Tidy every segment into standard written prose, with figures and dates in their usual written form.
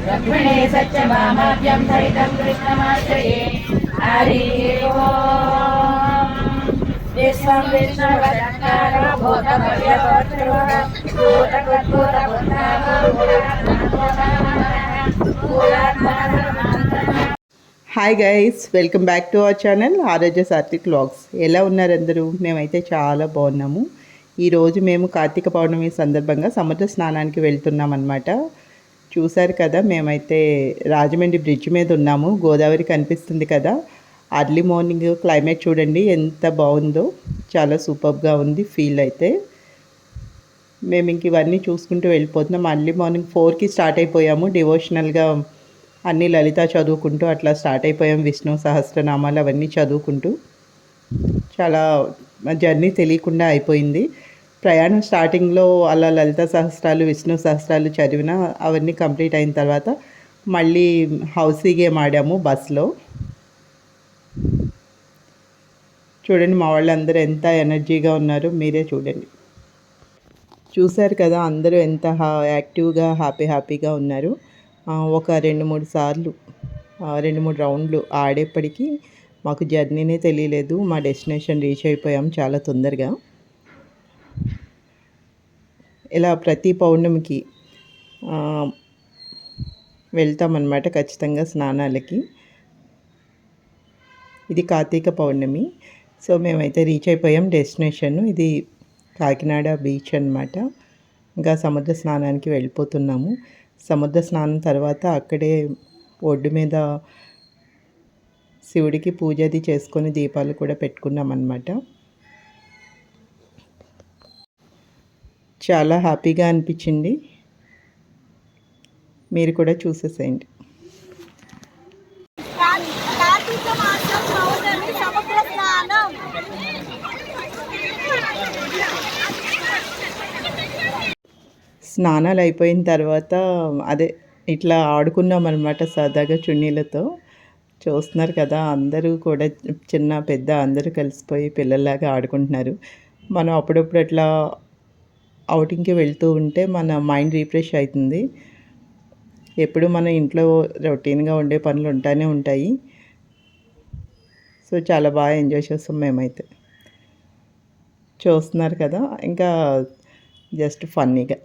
लक्ष्मणे सत्यभामाभ्यं सहितं कृष्णमाश्रये हरि ओम् विश्वं विष्णुवदत्तारो भूतभव्यभवत्सर्वः hi guys, welcome back to our channel Arogya Satvik vlogs. ఎలా ఉన్నారు అందరూ? మేమైతే చాలా బాగున్నాము. ఈరోజు మేము కార్తీక పౌర్ణమి సందర్భంగా సముద్ర స్నానానికి వెళ్తున్నాం అన్నమాట. చూశారు కదా, మేమైతే రాజమండ్రి బ్రిడ్జ్ మీద ఉన్నాము. గోదావరి కనిపిస్తుంది కదా. అర్లీ మార్నింగ్ క్లైమేట్ చూడండి ఎంత బాగుందో, చాలా సూపర్గా ఉంది ఫీల్ అయితే. మేము ఇంక ఇవన్నీ చూసుకుంటూ వెళ్ళిపోతున్నాం. అర్లీ మార్నింగ్ 4కి స్టార్ట్ అయిపోయాము. డివోషనల్గా అన్నీ లలిత చదువుకుంటూ అట్లా స్టార్ట్ అయిపోయాం. విష్ణు సహస్రనామాలు అవన్నీ చదువుకుంటూ చాలా జర్నీ తెలియకుండా అయిపోయింది. ప్రయాణం స్టార్టింగ్లో అలా లలిత సహస్రాలు విష్ణు సహస్రాలు చదివిన అవన్నీ కంప్లీట్ అయిన తర్వాత మళ్ళీ హౌసీ గేమ్ ఆడాము బస్లో. చూడండి మా వాళ్ళందరూ ఎంత ఎనర్జీగా ఉన్నారో మీరే చూడండి. చూశారు కదా అందరూ ఎంత యాక్టివ్గా హ్యాపీగా ఉన్నారు. ఒక 2-3 సార్లు 2-3 రౌండ్లు ఆడేప్పటికీ మాకు జర్నీనే తెలియలేదు. మా డెస్టినేషన్ రీచ్ అయిపోయాం చాలా తొందరగా. ఇలా ప్రతి పౌర్ణమికి వెళ్తామన్నమాట ఖచ్చితంగా స్నానాలకి. ఇది కార్తీక పౌర్ణమి. సో మేమైతే రీచ్ అయిపోయాం డెస్టినేషన్. ఇది కాకినాడ బీచ్ అన్నమాట. ఇంకా సముద్ర స్నానానికి వెళ్ళిపోతున్నాము. సముద్ర స్నానం తర్వాత అక్కడే ఒడ్డు మీద శివుడికి పూజ అది చేసుకొని దీపాలు కూడా పెట్టుకున్నాం అన్నమాట. చాలా హ్యాపీగా అనిపించింది. మీరు కూడా చూసేసేయండి. స్నానాలు అయిపోయిన తర్వాత అదే ఇట్లా ఆడుకున్నాం అనమాట సరదాగా చున్నీలతో. చూస్తున్నారు కదా అందరూ కూడా చిన్న పెద్ద అందరూ కలిసిపోయి పిల్లల్లాగా ఆడుకుంటున్నారు. మనం అప్పుడప్పుడు అట్లా అవుటింగ్కి వెళ్తూ ఉంటే మన మైండ్ రీఫ్రెష్ అవుతుంది. ఎప్పుడు మన ఇంట్లో రొటీన్గా ఉండే పనులు ఉంటానే ఉంటాయి. సో చాలా బాగా ఎంజాయ్ చేస్తాం మేమైతే. చూస్తున్నారు కదా, ఇంకా జస్ట్ ఫన్నీగా.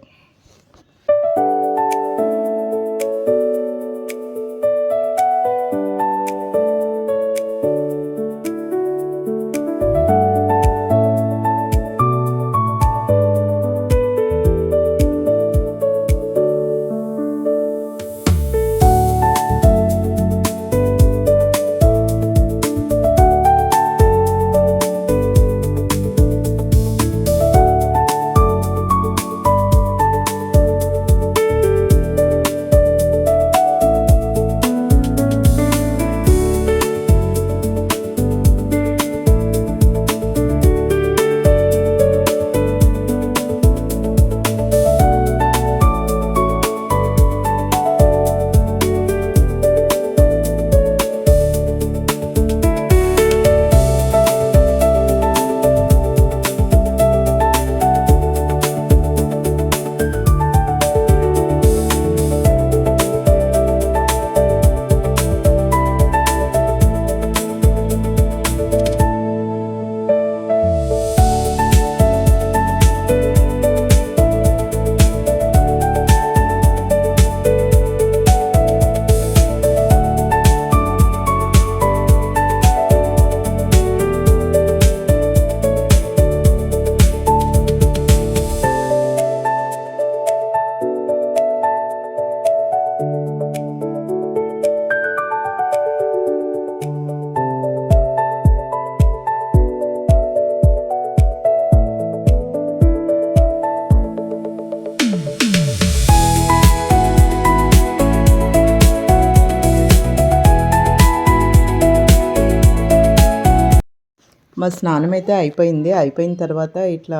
మా స్నానం అయితే అయిపోయింది. అయిపోయిన తర్వాత ఇట్లా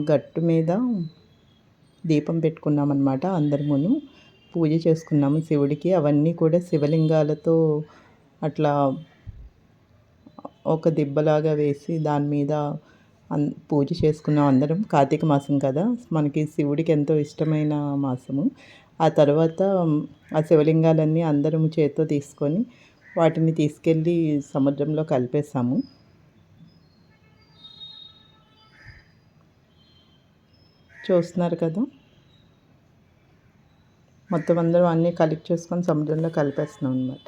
గట్టు మీద దీపం పెట్టుకున్నామన్నమాట. అందరమును పూజ చేసుకున్నాము శివుడికి. అవన్నీ కూడా శివలింగాలతో అట్లా ఒక దిబ్బలాగా వేసి దాని మీద పూజ చేసుకున్నాం అందరం. కార్తీక మాసం కదా, మనకి శివుడికి ఎంతో ఇష్టమైన మాసము. ఆ తర్వాత ఆ శివలింగాలన్నీ అందరం చేత్తో తీసుకొని వాటిని తీసుకెళ్ళి సముద్రంలో కలిపేసాము. చూస్తున్నారు కదా, మొత్తం అందరం అన్నీ కలెక్ట్ చేసుకొని సముద్రంలో కలిపేస్తున్నాం అనమాట.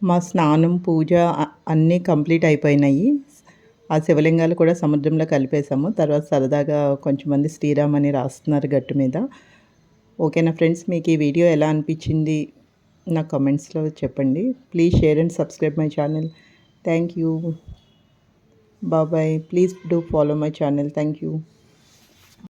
మా స్నానం పూజ అన్నీ కంప్లీట్ అయిపోయినాయి. ఆ శివలింగాలు కూడా సముద్రంలో కలిపేసాము. తర్వాత సరదాగా కొంచెంమంది శ్రీరామ్ అని రాస్తున్నారు గట్టు మీద. ఓకేనా ఫ్రెండ్స్, మీకు ఈ వీడియో ఎలా అనిపించింది నా కమెంట్స్లో చెప్పండి. Please share and subscribe my channel. Thank you. Bye bye. Please do follow my channel. Thank you.